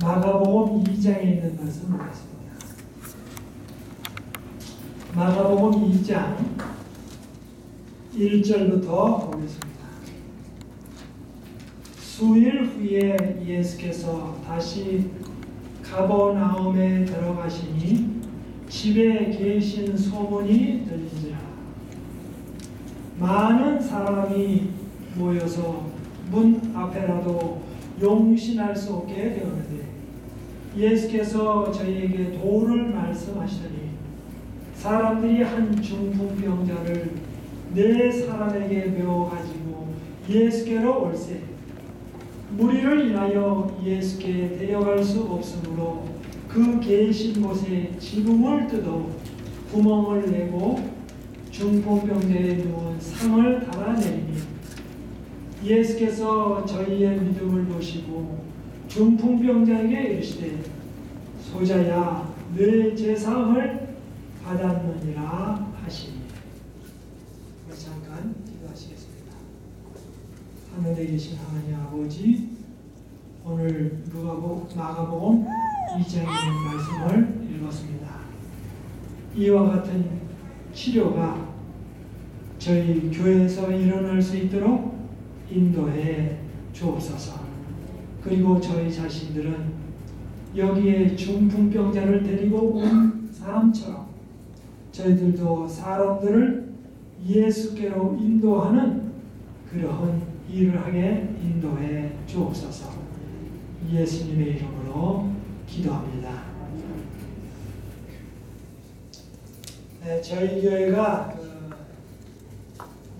마가복음 2장에 있는 말씀 보겠습니다. 마가복음 2장 1절부터 보겠습니다. 수일 후에 예수께서 다시 가버나움에 들어가시니 집에 계신 소문이 들린지라. 많은 사람이 모여서 문 앞에라도 용신할 수 없게 되었는데 예수께서 저희에게 도를 말씀하시더니 사람들이 한 중풍병자를 네 사람에게 메워가지고 예수께로 올세 무리를 인하여 예수께 데려갈 수 없으므로 그 계신 곳에 지붕을 뜯어 구멍을 내고 중풍병자에 누운 상을 달아내리니 예수께서 저희의 믿음을 보시고 중풍병자에게 이르시되 소자야 내 제사함을 받았느니라 하시니. 잠깐 기도하시겠습니다. 하늘에 계신 하나님 아버지, 오늘 마가복음 2장의 말씀을 읽었습니다. 이와 같은 치료가 저희 교회에서 일어날 수 있도록 인도해 주옵소서. 그리고 저희 자신들은 여기에 중풍병자를 데리고 온 사람처럼 저희들도 사람들을 예수께로 인도하는 그러한 일을 하게 인도해 주옵소서. 예수님의 이름으로 기도합니다. 네, 저희 교회가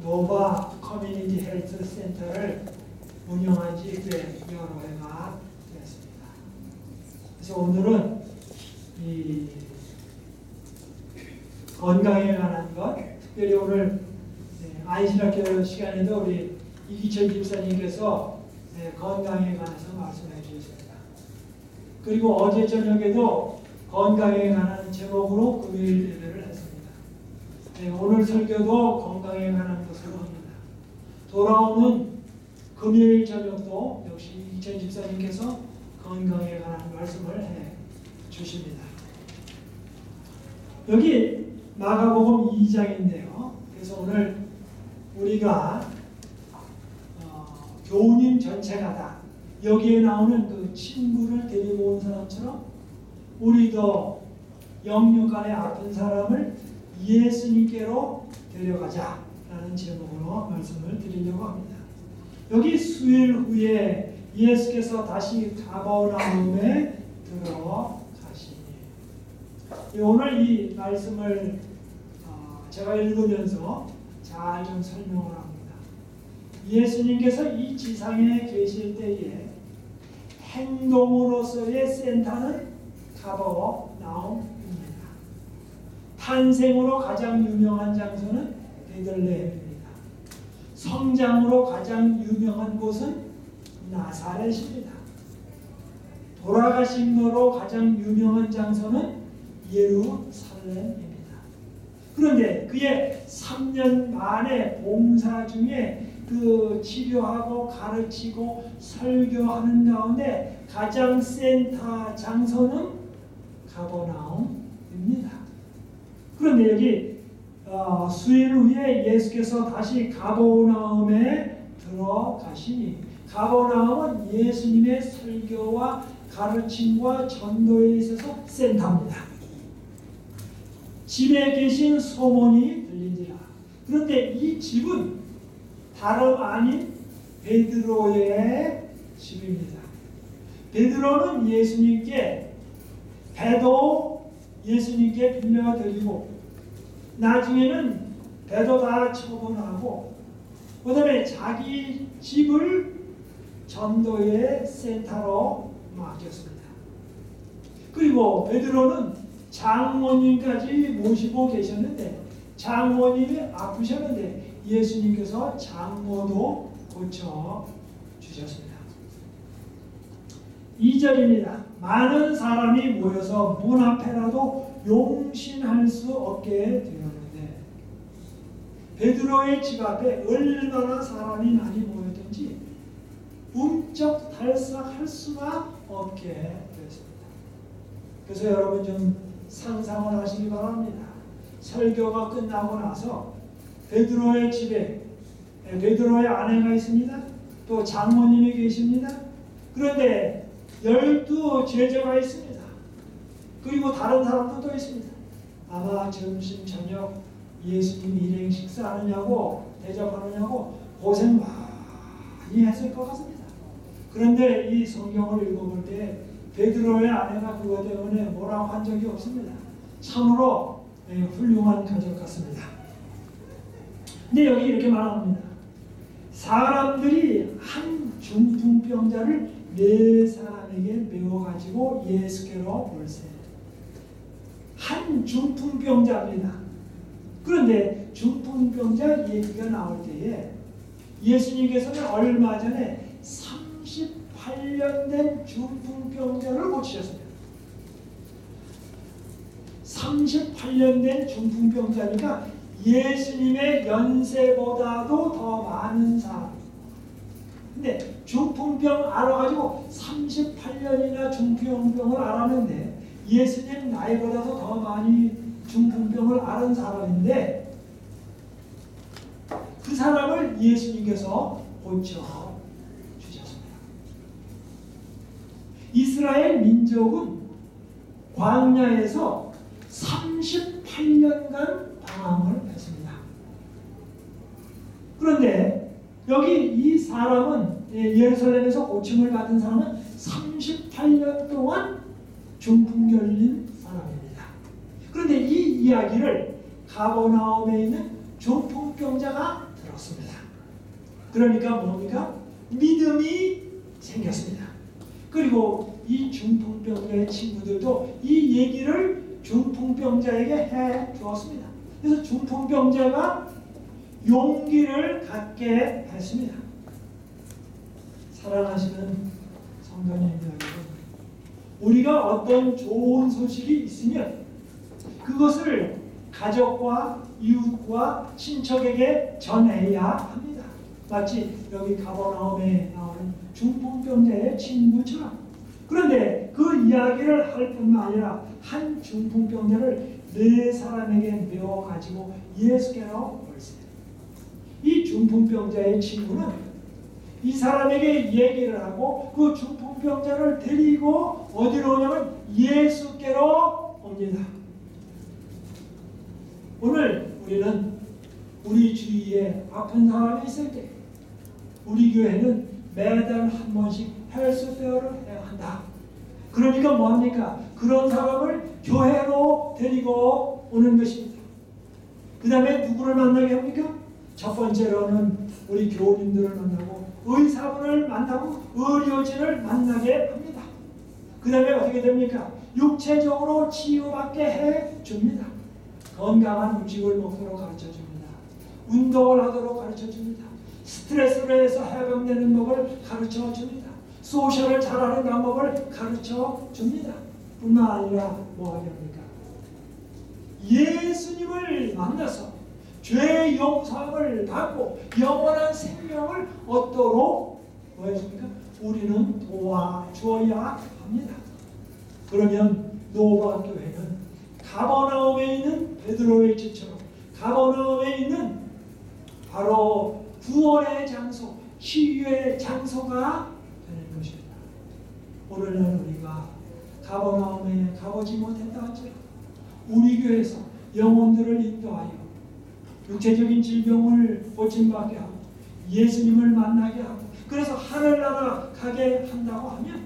노바 커뮤니티 헬스 센터를 운영한 지 꽤 여러 해가 되었습니다. 그래서 오늘은 이 건강에 관한 것, 특별히 오늘 안신학교 시간에도 우리 이기철 집사님께서 건강에 관해서 말씀해 주셨습니다. 그리고 어제 저녁에도 건강에 관한 제목으로 금요일 예배를 했습니다. 오늘 설교도 건강에 관한 것으로 합니다. 돌아오는 금요일 저녁도 역시 이기철 집사님께서 건강에 관한 말씀을 해 주십니다. 여기 마가복음 2장인데요. 그래서 오늘 우리가 교우님 전체가 다 여기에 나오는 그 친구를 데리고 온 사람처럼 우리도 영육간에 아픈 사람을 예수님께로 데려가자라는 제목으로 말씀을 드리려고 합니다. 여기 수일 후에 예수께서 다시 가버나움에 들어가시니, 오늘 이 말씀을 제가 읽으면서 잘 좀 설명을 합니다. 예수님께서 이 지상에 계실 때에 행동으로서의 센터는 가버나움입니다. 탄생으로 가장 유명한 장소는 베들레헴입니다. 성장으로 가장 유명한 곳은 나사렛입니다. 돌아가심으로 가장 유명한 장소는 예루살렘입니다. 그런데 그의 3년 만의 봉사 중에 그 치료하고 가르치고 설교하는 가운데 가장 센터 장소는 가버나움입니다. 그런데 여기 수일 후에 예수께서 다시 가버나움에 들어가시니, 가버나움은 예수님의 설교와 가르침과 전도에 있어서 센터입니다. 집에 계신 소문이 들린지라. 그런데 이 집은 다름 아닌 베드로의 집입니다. 베드로는 예수님께 배도 예수님께 빌려드리고 나중에는 배도 다 처분하고 그 다음에 자기 집을 전도의 센터로 맡겼습니다. 그리고 베드로는 장모님까지 모시고 계셨는데 장모님이 아프셨는데 예수님께서 장모도 고쳐주셨습니다. 2절입니다. 많은 사람이 모여서 문 앞에라도 용신할 수 없게 되었는데, 베드로의 집 앞에 얼마나 사람이 많이 모였던지 움쩍달싹할 수가 없게 되었습니다. 그래서 여러분 좀 상상을 하시기 바랍니다. 설교가 끝나고 나서 베드로의 집에 베드로의 아내가 있습니다. 또 장모님이 계십니다. 그런데 12 제자가 있습니다. 그리고 다른 사람도 또 있습니다. 아마 점심 저녁 예수님 일행 식사하느냐고 대접하느냐고 고생 많이 했을 것 같습니다. 그런데 이 성경을 읽어볼 때 베드로의 아내가 그것 때문에 뭐라고 한 적이 없습니다. 참으로 훌륭한 가족 같습니다. 근데 여기 이렇게 말합니다. 사람들이 한 중풍병자를 4사람에게 메워가지고 예수께로 올세. 한 중풍병자입니다. 그런데 중풍병자 얘기가 나올 때에 예수님께서는 얼마 전에 38년 된 중풍병자를 고치셨습니다. 38년 된 중풍병자니까 예수님의 연세보다도 더 많은 사람. 근데 중풍병 알아가지고 38년이나 중풍병을 알았는데 예수님 나이보다도 더 많이 중풍병을 앓은 사람인데 그 사람을 예수님께서 고쳐 주셨습니다. 이스라엘 민족은 광야에서 38년간 방황을 했습니다. 그런데 여기 이 사람은 예루살렘에서 고침을 받은 사람은 38년 동안 중풍 걸린 사람입니다. 그런데 이 이야기를 가버나움에 있는 중풍병자가 들었습니다. 그러니까 뭡니까? 믿음이 생겼습니다. 그리고 이 중풍병자의 친구들도 이 얘기를 중풍병자에게 해 주었습니다. 그래서 중풍병자가 용기를 갖게 했습니다. 사랑하시는 성도님 여러분, 우리가 어떤 좋은 소식이 있으면 그것을 가족과 이웃과 친척에게 전해야 합니다. 마치 여기 가버나움에 나오는 중풍병자의 친구처럼. 그런데 그 이야기를 할 뿐만 아니라 한 중풍병자를 4사람에게 메워가지고 예수께로 올세. 이 중풍병자의 친구는 이 사람에게 얘기를 하고 그 중풍병자를 데리고 어디로 오냐면 예수께로 옵니다. 오늘 우리는 우리 주위에 아픈 사람이 있을 때 우리 교회는 매달 한 번씩 헬스페어를 해야 한다. 그러니까 뭐합니까? 그런 사람을 교회로 데리고 오는 것입니다. 그 다음에 누구를 만나게 합니까? 첫 번째로는 우리 교우님들을 만나고 의사분을 만나고 의료진을 만나게 합니다. 그 다음에 어떻게 됩니까? 육체적으로 치유받게 해줍니다. 건강한 음식을 먹도록 가르쳐줍니다. 운동을 하도록 가르쳐줍니다. 스트레스로 해서 해방되는 법을 가르쳐줍니다. 소셜을 잘하는 방법을 가르쳐줍니다. 뿐만 아니라 뭐 하렵니까? 예수님을 만나서 죄의 용서함을 받고 영원한 생명을 얻도록 뭐 했습니까? 우리는 도와주어야 합니다. 그러면 노바 교회는 가버나움에 있는 베드로의 집처럼 가버나움에 있는 바로 구원의 장소, 치유의 장소가 되는 것입니다. 오늘날 우리가 가버나움에 가보지 못했다 할지라도 우리 교회에서 영혼들을 인도하여 육체적인 질병을 고침받게 하고 예수님을 만나게 하고 그래서 하늘나라 가게 한다고 하면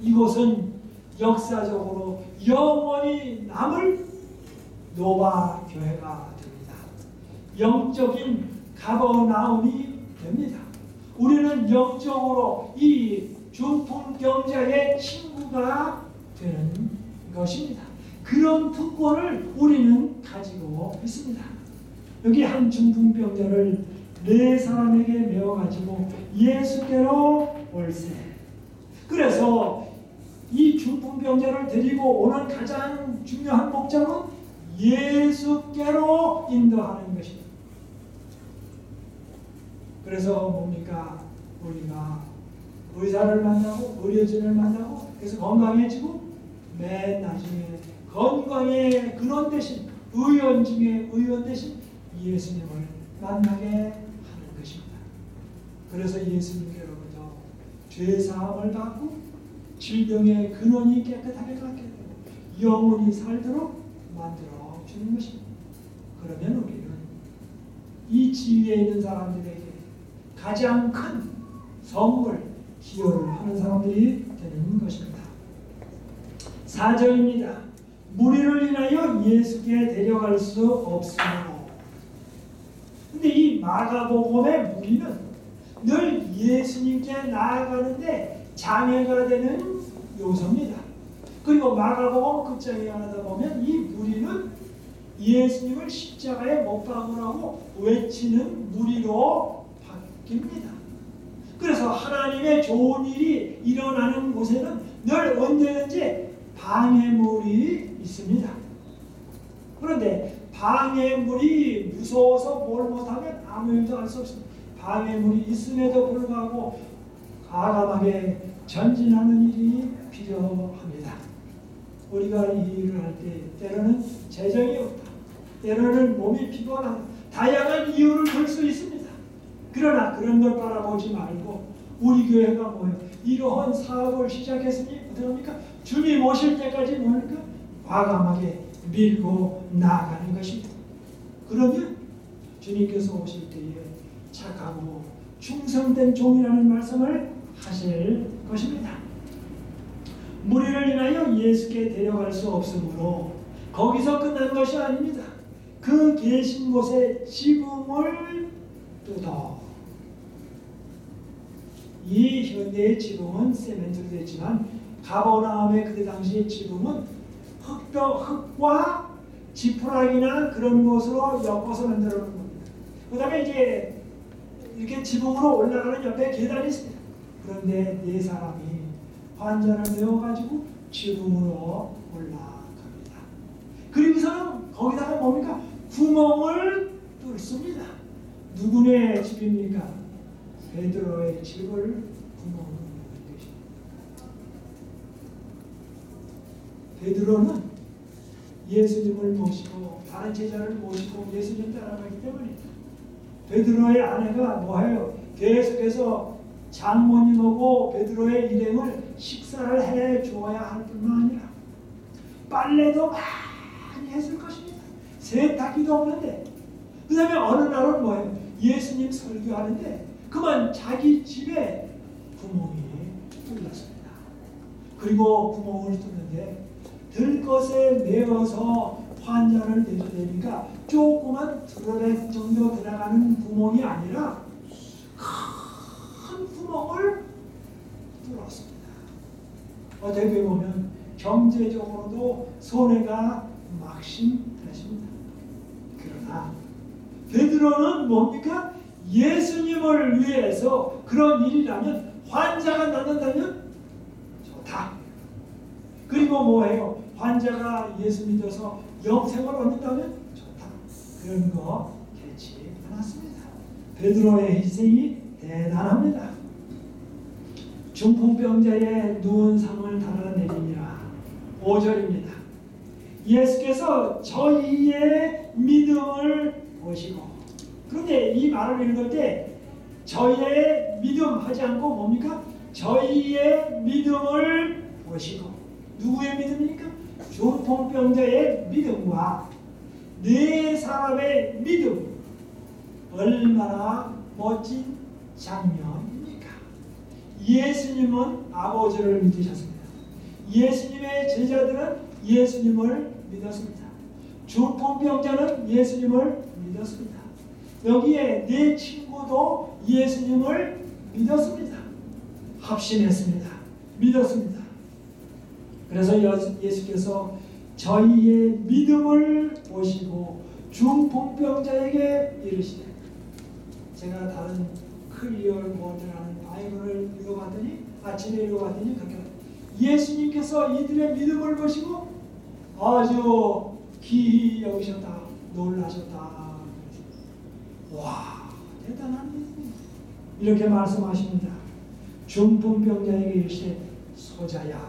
이곳은 역사적으로 영원히 남을 노바 교회가 됩니다. 영적인 가버나움이 됩니다. 우리는 영적으로 이 중풍병자의 친구가 되는 것입니다. 그런 특권을 우리는 가지고 있습니다. 여기 한 중풍병자를 4사람에게 메워가지고 예수께로 올세. 그래서 이 중풍병자를 데리고 오는 가장 중요한 목적은 예수께로 인도하는 것입니다. 그래서 뭡니까? 우리가 의사를 만나고 의료진을 만나고 그래서 건강해지고 맨 나중에 건강의 근원 대신 의원 중에 의원 대신 예수님을 만나게 하는 것입니다. 그래서 예수님께로부터 죄사함을 받고 질병의 근원이 깨끗하게 낫게 되고 영원히 살도록 만들어 주는 것입니다. 그러면 우리는 이 지위에 있는 사람들에게 가장 큰 선물, 기여를 하는 사람들이 되는 것입니다. 4절입니다. 무리를 인하여 예수께 데려갈 수 없으므로. 근데 이 마가복음의 무리는 늘 예수님께 나아가는데 장애가 되는 요소입니다. 그리고 마가복음 극장에 가다 보면 이 무리는 예수님을 십자가에 못 박으라고 외치는 무리로 바뀝니다. 그래서 하나님의 좋은 일이 일어나는 곳에는 늘 언제든지 방해물이 있습니다. 그런데 방해물이 무서워서 뭘 못하면 아무 일도 할 수 없습니다. 방해물이 있음에도 불구하고 과감하게 전진하는 일이 필요합니다. 우리가 이 일을 할 때 때로는 재정이 없다. 때로는 몸이 피곤하다. 다양한 이유를 들 수 있습니다. 그러나 그런 걸 바라보지 말고 우리 교회가 뭐예요? 이러한 사업을 시작했으니 어떻게 합니까? 주님 오실 때까지 뭡니까? 과감하게 밀고 나아가는 것입니다. 그러면 주님께서 오실 때에 착하고 충성된 종이라는 말씀을 하실 것입니다. 무리를 인하여 예수께 데려갈 수 없으므로 거기서 끝난 것이 아닙니다. 그 계신 곳에 지붕을 뜯어. 이 현대의 지붕은 세멘트로 됐지만 가버나움의 그때 당시의 지붕은 흙과 지푸라기나 그런 것으로 엮어서 만들어 놓은 겁니다. 그 다음에 이제 이렇게 지붕으로 올라가는 옆에 계단이 있습니다. 그런데 네 사람이 환자를 메워가지고 지붕으로 올라갑니다. 그리고서는 거기다가 뭡니까? 구멍을 뚫습니다. 누구네 집입니까? 베드로의 집을 구멍으로 뚫는 것입니다. 베드로는 예수님을 모시고 다른 제자를 모시고 예수님 따라가기 때문에 베드로의 아내가 뭐해요? 계속해서 장모님하고 베드로의 일행을 식사를 해주어야 할 뿐만 아니라 빨래도 많이 했을 것입니다. 세탁기도 없는데 그 다음에 어느 날은 뭐예요? 예수님 설교하는데 그만 자기 집에 구멍이 뚫렸습니다. 그리고 구멍을 뚫는데 들것에 메어서 환자를 내주되니까 조그만 드러넥 정도 들어가는 구멍이 아니라 큰 구멍을 뚫었습니다. 어떻게 보면 경제적으로도 손해가 막심했습니다. 그러나 베드로는 뭡니까? 예수님을 위해서 그런 일이라면 환자가 낫는다면 좋다. 그리고 뭐예요? 환자가 예수 믿어서 영생을 얻는다면 좋다. 그런 거 개치 않았습니다. 베드로의 희생이 대단합니다. 중풍병자의 누운 상을 달아내리니라. 5절입니다. 예수께서 저희의 믿음을 보시고, 그런데 이 말을 읽을 때 저희의 믿음 하지 않고 뭡니까? 저희의 믿음을 보시고. 누구의 믿음입니까? 중풍병자의 믿음과 네 사람의 믿음. 얼마나 멋진 장면입니까? 예수님은 아버지를 믿으셨습니다. 예수님의 제자들은 예수님을 믿었습니다. 중풍병자는 예수님을 믿었습니다. 여기에 내 친구도 예수님을 믿었습니다. 합심했습니다. 믿었습니다. 그래서 예수께서 저희의 믿음을 보시고 중풍병자에게 이르시되, 제가 다른 클리얼 모드라는 바이블을 읽어봤더니 아침에 읽어봤더니 그렇게 예수님께서 이들의 믿음을 보시고 아주 기이 여기셨다, 놀라셨다. 와, 대단한 믿음입니다. 이렇게 말씀하십니다. 중풍병자에게 이르시되 소자야.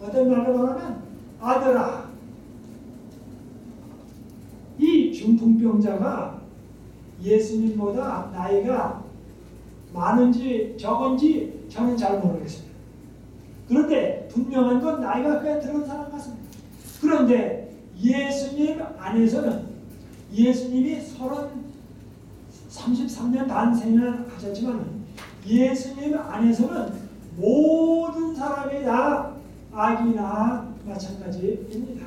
어떤 말로 말하면 아들아. 이 중풍병자가 예수님보다 나이가 많은지 적은지 저는 잘 모르겠습니다. 그런데 분명한 건 나이가 꽤 들은 사람 같습니다. 그런데 예수님 안에서는 예수님이 33년 반 생을 하셨지만 예수님 안에서는 모든 사람이 다 아기나 마찬가지입니다.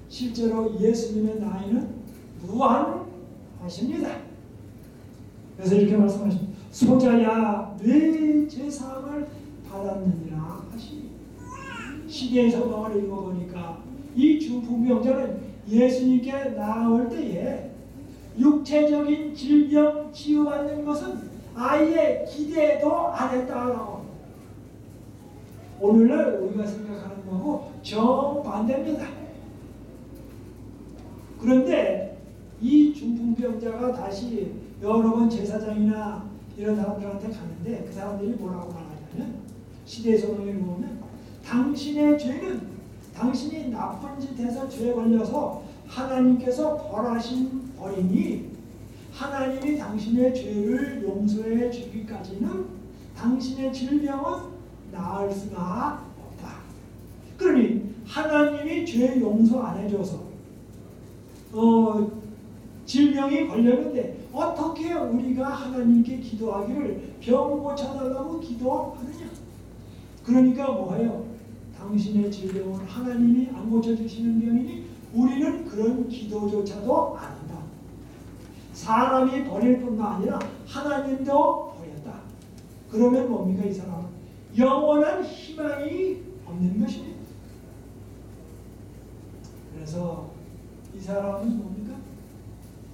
실제로 예수님의 나이는 무한하십니다. 그래서 이렇게 말씀하십니다. 소자야 내 제사함을 받았느니라 하시니 시대의 성경을 읽어보니까 이 중풍병자는 예수님께 나올 때에 육체적인 질병 치유받는 것은 아예 기대도 안 했다라고. 오늘날 우리가 생각하는 거하고 정반대입니다. 그런데 이 중풍병자가 다시 여러 번 제사장이나 이런 사람들한테 갔는데 그 사람들이 뭐라고 말하냐면 시대의 성경을 보면 당신의 죄는 당신이 나쁜 짓 해서 죄에 걸려서 하나님께서 벌하신 벌이니 하나님이 당신의 죄를 용서해 주기까지는 당신의 질병은 나을 수가 없다. 그러니 하나님이 죄 용서 안 해줘서 질병이 걸렸는데 어떻게 우리가 하나님께 기도하기를 병 고쳐달라고 기도하느냐. 그러니까 뭐예요? 당신의 질병은 하나님이 안 고쳐주시는 병이니 우리는 그런 기도조차도 안 한다. 사람이 버릴 뿐만 아니라 하나님도 버렸다. 그러면 뭡니까? 이 사람은 영원한 희망이 없는 것입니다. 그래서 이 사람은 뭡니까?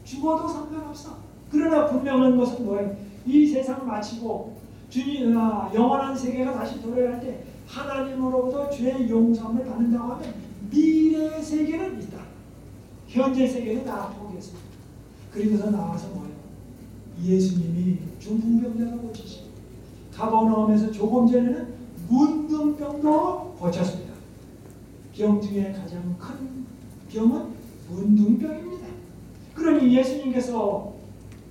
죽어도 상관없어. 그러나 분명한 것은 뭐예요? 이 세상 마치고 주님 영원한 세계가 다시 돌아갈 때 하나님으로부터 죄의 용서함을 받는다고 하면 미래의 세계는 있다. 현재 세계는 다 포기했습니다. 그리고서 나와서 뭐예요? 예수님이 중풍병자가 고치시고 가버나움에서 조금 전에는 문둥병도 고쳤습니다. 병 중에 가장 큰 병은 문둥병입니다. 그러니 예수님께서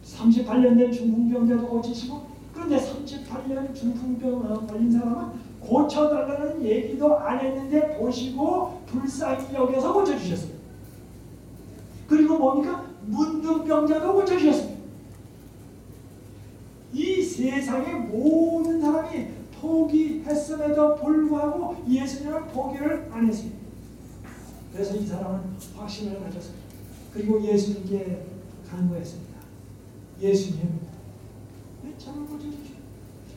38년 된 중풍병자도 고치시고 그런데 38년 중풍병 걸린 사람은 고쳐달라는 얘기도 안 했는데 보시고 불쌍히 여겨서 고쳐주셨습니다. 그리고 뭡니까? 문둥병자도 고쳐주셨습니다. 이 세상의 모든 사람이 포기했음에도 불구하고 예수님은 포기를 안 했습니다. 그래서 이 사람은 확신을 가졌습니다. 그리고 예수님께 간구했습니다. 예수님, 저를 고쳐주십시오.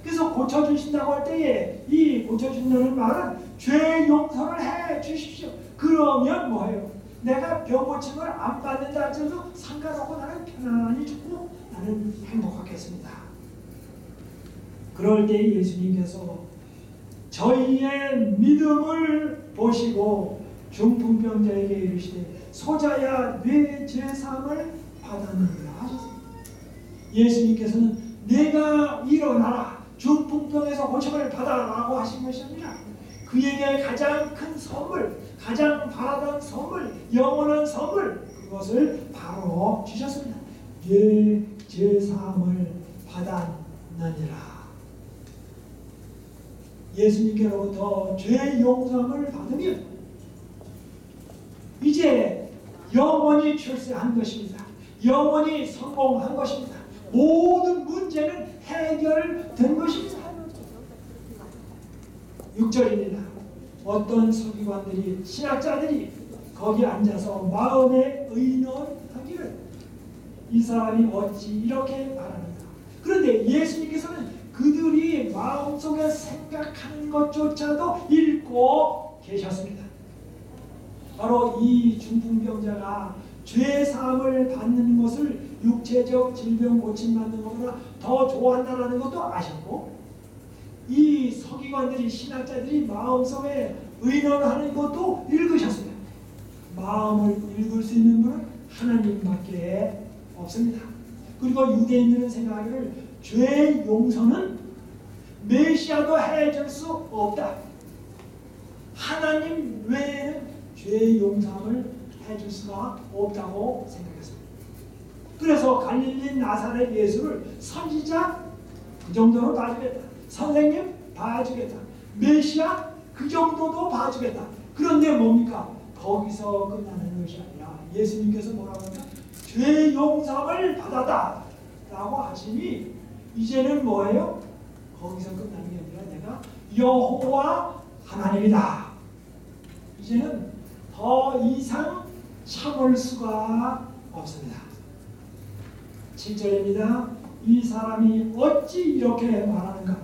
그래서 고쳐주신다고 할 때에 이 고쳐준다는 말은 죄 용서를 해 주십시오. 그러면 뭐예요? 내가 병 고침을 안 받는다 해도 상관없고 나는 편안히 죽고 나는 행복하겠습니다. 그럴 때 예수님께서 저희의 믿음을 보시고 중풍병자에게 이르시되 소자야 내 제사함을 받았느니라 하셨습니다. 예수님께서는 내가 일어나라 중풍병에서 고침을 받아라고 하신 것이 아니라 그에게 가장 큰 선물, 가장 바라던 선물, 영원한 선물 그것을 바로 주셨습니다. 내 제사함을 받았느니라. 예수님께로부터 죄 용서함을 받으면 이제 영원히 출세한 것입니다. 영원히 성공한 것입니다. 모든 문제는 해결된 것입니다. 6절입니다. 어떤 서기관들이 신학자들이 거기 앉아서 마음에 의논하기를 이 사람이 어찌 이렇게 말하는가. 그런데 예수님께서는 그들이 마음속에 생각하는 것조차도 읽고 계셨습니다. 바로 이 중풍병자가 죄사함을 받는 것을 육체적 질병 고침 받는 것보다 더 좋아한다는 것도 아셨고 이 서기관들이 신학자들이 마음속에 의논하는 것도 읽으셨습니다. 마음을 읽을 수 있는 분은 하나님밖에 없습니다. 그리고 유대인들은 생각하기를 죄의 용서는 메시아도 해줄 수 없다. 하나님 외에는 죄의 용서를 해줄 수가 없다고 생각했습니다. 그래서 갈릴리 나사렛 예수를 선지자 그 정도로 봐주겠다. 선생님 봐주겠다. 메시아 그 정도도 봐주겠다. 그런데 뭡니까? 거기서 끝나는 것이 아니라 예수님께서 뭐라고 하냐? 죄 용서를 받았다 라고 하시니 이제는 뭐예요? 거기서 끝나는 게 아니라 내가 여호와 하나님이다. 이제는 더 이상 참을 수가 없습니다. 7절입니다. 이 사람이 어찌 이렇게 말하는가?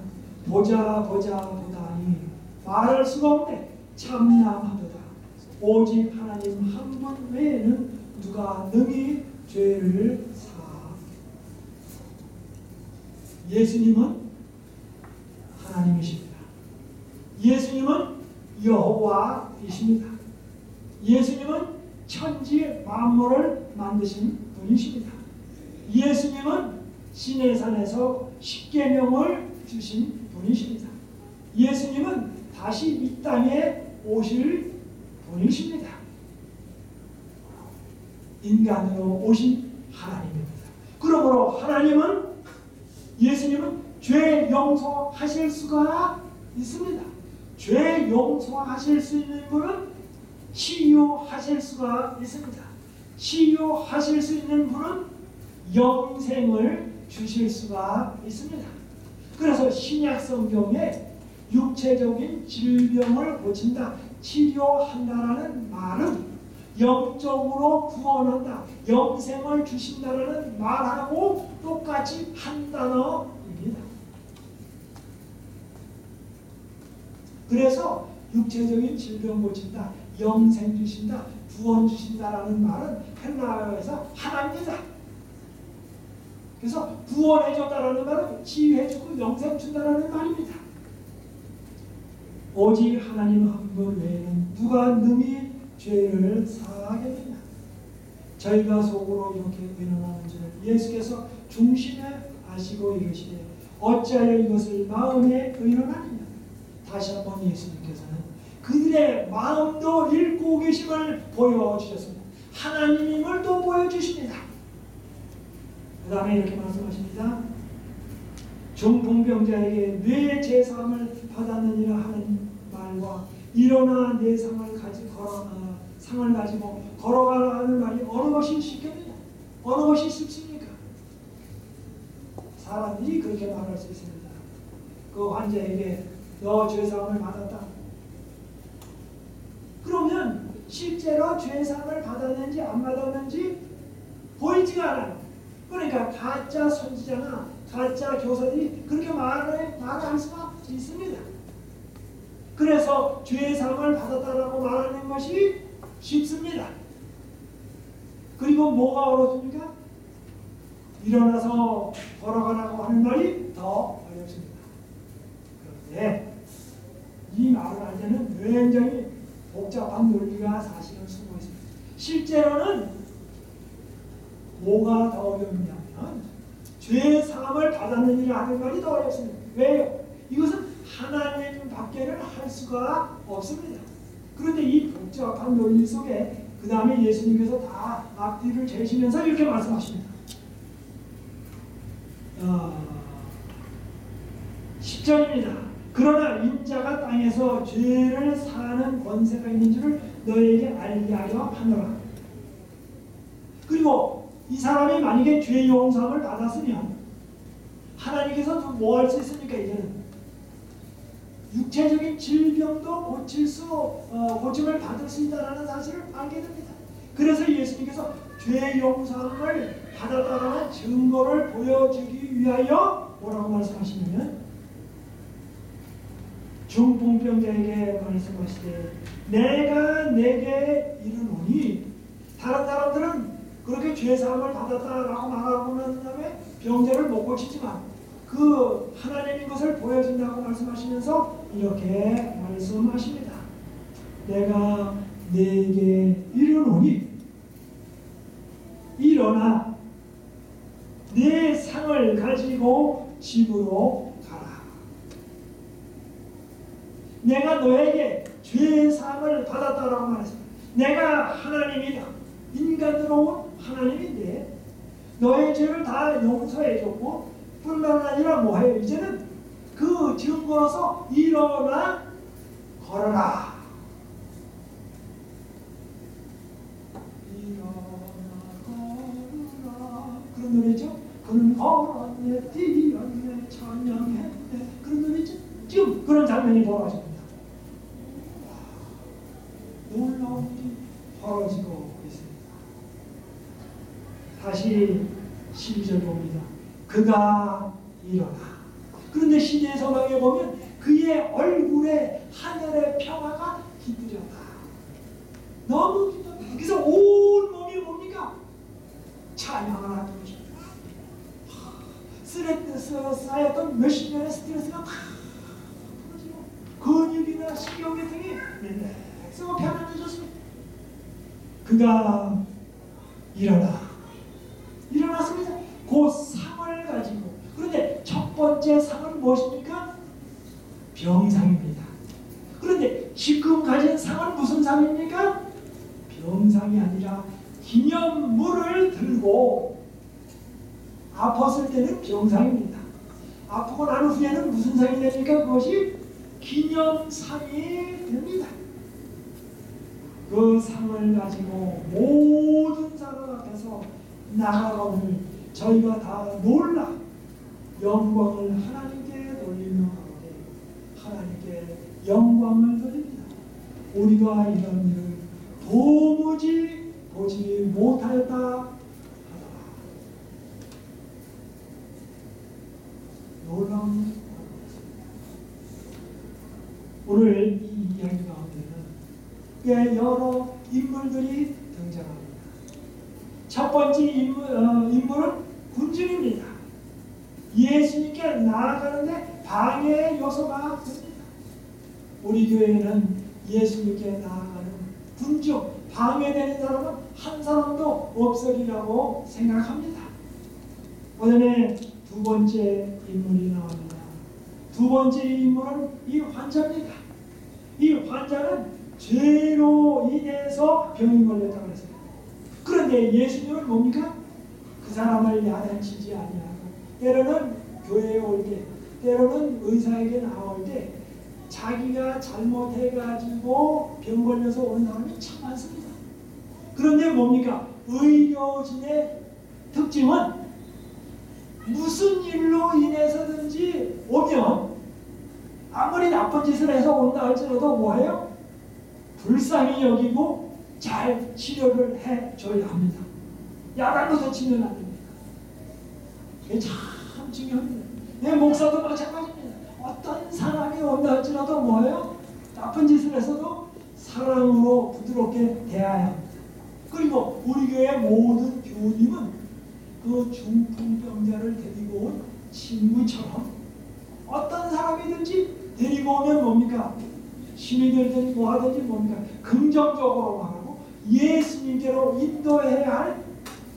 보자 보다니 말할 수가 없네. 참남하도다. 오직 하나님 한 분 외에는 누가 능히 죄를 사. 예수님은 하나님이십니다. 예수님은 여호와이십니다. 예수님은 천지 만물을 만드신 분이십니다. 예수님은 시내산에서 십계명을 주신 분이십니다. 예수님은 다시 이 땅에 오실 분이십니다. 인간으로 오신 하나님입니다. 그러므로 하나님은 예수님은 죄 용서하실 수가 있습니다. 죄 용서하실 수 있는 분은 치유하실 수가 있습니다. 치유하실 수 있는 분은 영생을 주실 수가 있습니다. 그래서 신약 성경에 육체적인 질병을 고친다, 치료한다라는 말은 영적으로 구원한다, 영생을 주신다라는 말하고 똑같이 한 단어입니다. 그래서 육체적인 질병 고친다, 영생 주신다, 구원 주신다라는 말은 헬라어에서 하나입니다. 그래서 구원해줬다라는 말은 치유해주고 영생 준다라는 말입니다. 오직 하나님 한 분 외에는 누가 능히 죄를 사하겠느냐. 저희가 속으로 이렇게 의논하는 줄 예수께서 중심에 아시고 이르시되 어찌하여 이것을 마음에 의논하느냐. 다시 한번 예수님께서는 그들의 마음도 읽고 계심을 보여주셨습니다. 하나님임을 또 보여주십니다. 그 다음에 이렇게 말씀하십니다. 중풍병자에게 뇌 제사함을 받았느니라 하는 말과 일어나 내 상을 가지고 걸어가라 하는 말이 어느 것이 쉽겠느냐? 어느 것이 쉽습니까? 사람들이 그렇게 말할 수 있습니다. 그 환자에게 너 죄사함을 받았다. 그러면 실제로 죄사함을 받았는지 안 받았는지 보이지가 않아요. 그러니까 가짜 선지자나 가짜 교사들이 그렇게 말할 수가 있습니다. 그래서 죄사함을 받았다라고 말하는 것이 쉽습니다. 그리고 뭐가 어렵습니까? 일어나서 걸어가라고 하는 말이 더 어렵습니다. 그런데 이 말을 할 때는 굉장히 복잡한 논리가 사실은 숨어 있습니다. 실제로는 뭐가 더 어렵냐면 죄사함을 받았느니라 하는 말이 더 어렵습니다. 왜요? 이것은 하나님 밖에는 할 수가 없습니다. 그런데 이 복잡한 논리 속에 그 다음에 예수님께서 다 앞뒤를 재시면서 이렇게 말씀하십니다. 10절입니다. 그러나 인자가 땅에서 죄를 사하는 권세가 있는 줄을 너에게 알게 하려 하노라. 그리고 이 사람이 만약에 죄 용서함을 받았으면 하나님께서 뭐 할 수 있습니까? 이제는 육체적인 질병도 고침을 받을 수 있다는 사실을 알게 됩니다. 그래서 예수님께서 죄 용서함을 받았다는 증거를 보여주기 위하여 뭐라고 말씀하시냐면 중풍병자에게 말씀하시되 내가 내게 이르노니. 다른 사람들은 그렇게 죄사함을 받았다라고 말하고 난 다음에 병자를 못 고치지만 그 하나님인 것을 보여준다고 말씀하시면서 이렇게 말씀하십니다. 내가 네게 이르노니 일어나 내 상을 가지고 집으로 가라. 내가 너에게 죄사함을 받았다라고 말했습니다. 내가 하나님이다. 인간으로 온 하나님인데 너의 죄를 다 용서해줬고 뿐만 아니라 뭐해요? 이제는 그 증거로서 일어나 걸어라. 그런 노래죠. 그는 걸었네, 뛰었네, 찬양했네. 그런 노래죠. 지금 그런 장면이 벌어집니다. 놀라운 일이 벌어지고 있습니다. 다시 12절 봅니다. 그가 일어나. 그런데 시대의 서방에 보면 그의 얼굴에 하늘의 평화가 깃들였다. 너무 깃들었다. 그래서 온 몸이 뭡니까? 찬양을 하는 것입니다. 쌓였던 몇십 년의 스트레스가 다 풀어지고 근육이나 신경계 등이 릴렉스하고 편안해졌습니다. 그가 일어났습니다. 그 상을 가지고. 그런데 첫 번째 상은 무엇입니까? 병상입니다. 그런데 지금 가진 상은 무슨 상입니까? 병상이 아니라 기념물을 들고 아팠을 때는 병상입니다. 아프고 난 후에는 무슨 상이 됩니까? 그것이 기념상이 됩니다. 그 상을 가지고 모든 사람 앞에서 나아가오늘 저희가 다 놀라 영광을 하나님께 돌리며 가오되 하나님께 영광을 돌립니다. 우리가 이런 일을 도무지 보지 못하였다 하더라. 놀라운 오늘 이 이야기 가운데는 여러 인물들이 등장합니다. 첫 번째 인물은 군중입니다. 예수님께 나아가는데 방해의 요소가 됩니다. 우리 교회에는 예수님께 나아가는 군중, 방해되는 사람은 한 사람도 없으리라고 생각합니다. 오늘의 두 번째 인물이 나옵니다. 두 번째 인물은 이 환자입니다. 이 환자는 죄로 인해서 병이 걸렸다고 했습니다. 그런데 예수님은 뭡니까? 그 사람을 야단치지 아니하고 때로는 교회에 올 때, 때로는 의사에게 나올 때 자기가 잘못해가지고 병 걸려서 오는 사람이 참 많습니다. 그런데 뭡니까? 의료진의 특징은 무슨 일로 인해서든지 오면 아무리 나쁜 짓을 해서 온다 할지라도 뭐해요? 불쌍히 여기고 잘 치료를 해줘야 합니다. 야단도 치면 안 됩니다. 이게 참 중요합니다. 내 목사도 마찬가지입니다. 어떤 사람이 온다 할지라도 뭐예요? 나쁜 짓을 해서도 사랑으로 부드럽게 대해야 합니다. 그리고 우리 교회 모든 교우님은 그 중풍병자를 데리고 온 친구처럼 어떤 사람이든지 데리고 오면 뭡니까? 힘이 들든지 뭐하든지 뭡니까? 긍정적으로 말하고 예수님께로 인도해야 할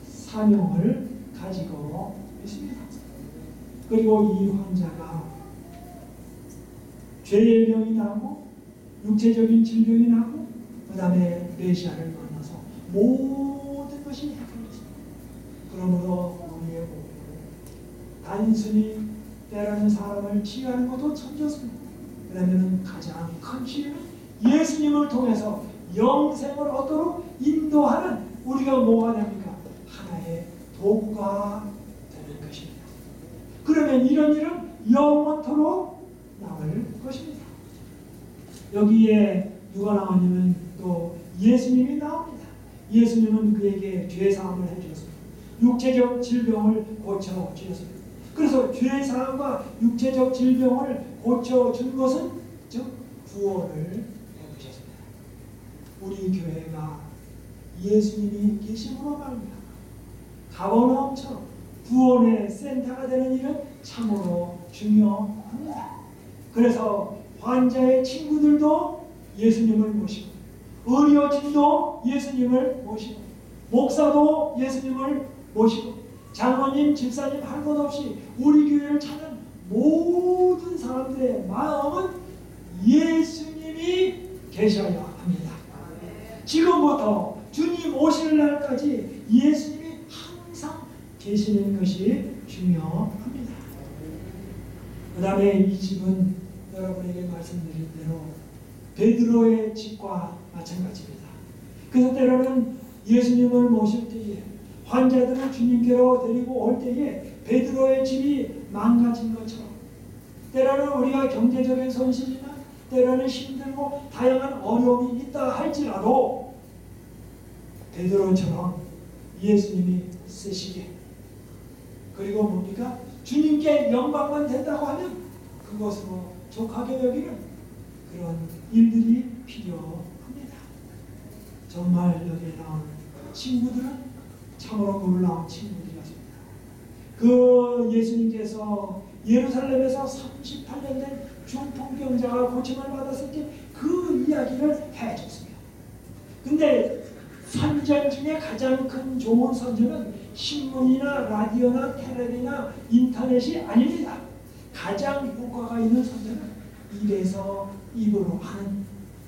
사명을 가지고 있습니다. 그리고 이 환자가 죄의 병이 나고 육체적인 질병이 나고 그 다음에 메시아를 만나서 모든 것이 해결됐습니다. 그러므로 우리의 목표는 단순히 때로는 사람을 치유하는 것도 참 좋습니다. 그러면 가장 큰 치유는 예수님을 통해서 영생을 얻도록 인도하는 우리가 뭐가 됩니까? 하나의 도구가 되는 것입니다. 그러면 이런 일은 영원토록 남을 것입니다. 여기에 누가 나오냐면 또 예수님이 나옵니다. 예수님은 그에게 죄사함을 해주셨습니다. 육체적 질병을 고쳐주셨습니다. 그래서 죄사함과 육체적 질병을 고쳐준 것은 즉 구원을 해주셨습니다. 우리 교회가 예수님이 계심으로 말미암아 가버나움처럼 구원의 센터가 되는 일은 참으로 중요합니다. 그래서 환자의 친구들도 예수님을 모시고 의료진도 예수님을 모시고 목사도 예수님을 모시고 장로님, 집사님 할 것 없이 우리 교회를 찾는 모든 사람들의 마음은 예수님이 계셔야 합니다. 지금부터 주님 오실 날까지 예수님이 항상 계시는 것이 중요합니다. 그 다음에 이 집은 여러분에게 말씀드린 대로 베드로의 집과 마찬가지입니다. 그래서 때로는 예수님을 모실 때에 환자들을 주님께로 데리고 올 때에 베드로의 집이 망가진 것처럼 때로는 우리가 경제적인 손실이나 때로는 힘들고 다양한 어려움이 있다 할지라도 베드로처럼 예수님이 쓰시게 그리고 뭡니까? 주님께 영광만 된다고 하면 그것으로 족하게 여기는 그런 일들이 필요합니다. 정말 여기에 나온 친구들은 참으로 놀라운 친구들이었습니다. 그 예수님께서 예루살렘에서 38년 된 중풍병자가 고침을 받았을 때 그 이야기를 해줬습니다. 근데 선전 중에 가장 큰 좋은 선전은 신문이나 라디오나 텔레비나 인터넷이 아닙니다. 가장 효과가 있는 선전은 입에서 입으로 하는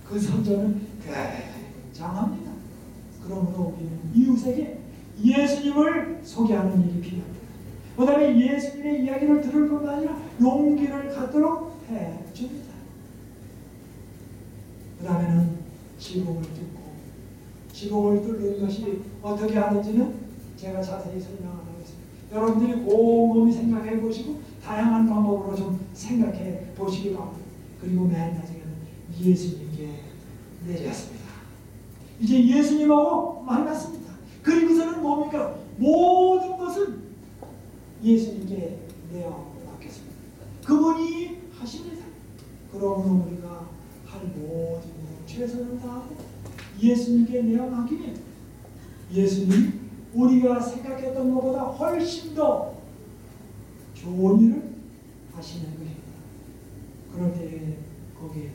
그 선전은 굉장합니다. 그러므로 우리는 이웃에게 예수님을 소개하는 일이 필요합니다. 그 다음에 예수님의 이야기를 들을 뿐만 아니라 용기를 갖도록 해줍니다. 그 다음에는 지붕을 뚫고 지붕을 뚫는 것이 어떻게 하는지는 제가 자세히 설명 안 하겠습니다. 여러분들이 곰곰이 생각해 보시고 다양한 방법으로 좀 생각해 보시기 바랍니다. 그리고 맨 나중에는 예수님께 내렸습니다. 이제 예수님하고 만났습니다. 그리고서는 뭡니까? 모든 것은 예수님께 내어 맡겼습니다. 그분이 하십니다. 그러므로 우리가 할 모든 최선을 다하고 예수님께 내어 맡기면 예수님 우리가 생각했던 것보다 훨씬 더 좋은 일을 하시는 것입니다. 그럴 때 거기에는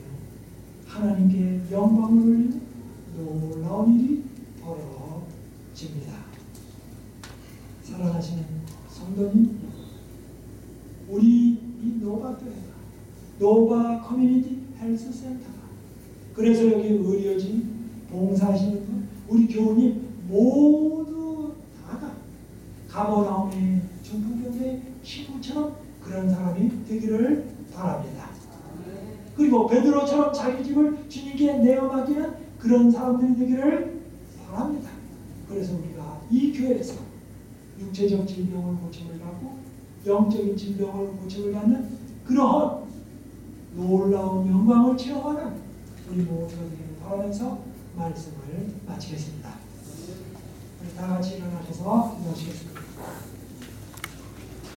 하나님께 영광을 돌리는 놀라운 일이 벌어집니다. 사랑하시는 성도님, 우리 이 노바 커뮤니티 헬스 센터가 그래서 여기 의료진, 봉사하시는 분, 우리 교우님 모두 다가 가버나움의 중풍병자의 친구처럼 그런 사람이 되기를 바랍니다. 그리고 베드로처럼 자기 집을 주님께 내어 맡기는 그런 사람들이 되기를 바랍니다. 그래서 우리가 이 교회에서 육체적 질병을 고침을 받고 영적인 질병을 고침을 받는 그러한 놀라운 영광을 체험하는 우리 모두가 되기를 바라면서 말씀을 마치겠습니다. 우리 다 같이 일어나셔서 기도하시겠습니다.